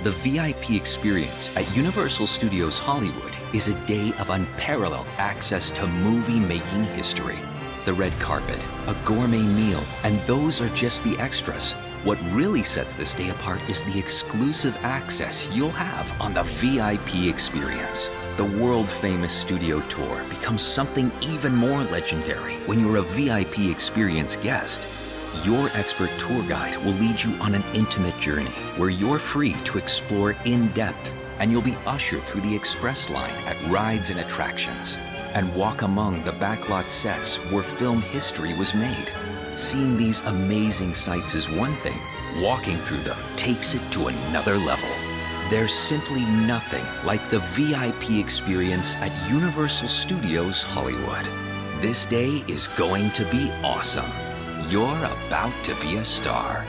The VIP experience at Universal Studios Hollywood is a day of unparalleled access to movie-making history. The red carpet, a gourmet meal, and those are just the extras. What really sets this day apart is the exclusive access you'll have on the VIP experience. The world-famous studio tour becomes something even more legendary when you're a VIP experience guest. Your expert tour guide will lead you on an intimate journey where you're free to explore in depth, and you'll be ushered through the express line at rides and attractions and walk among the backlot sets where film history was made. Seeing these amazing sights is one thing. Walking through them takes it to another level. There's simply nothing like the VIP experience at Universal Studios Hollywood. This day is going to be awesome. You're about to be a star.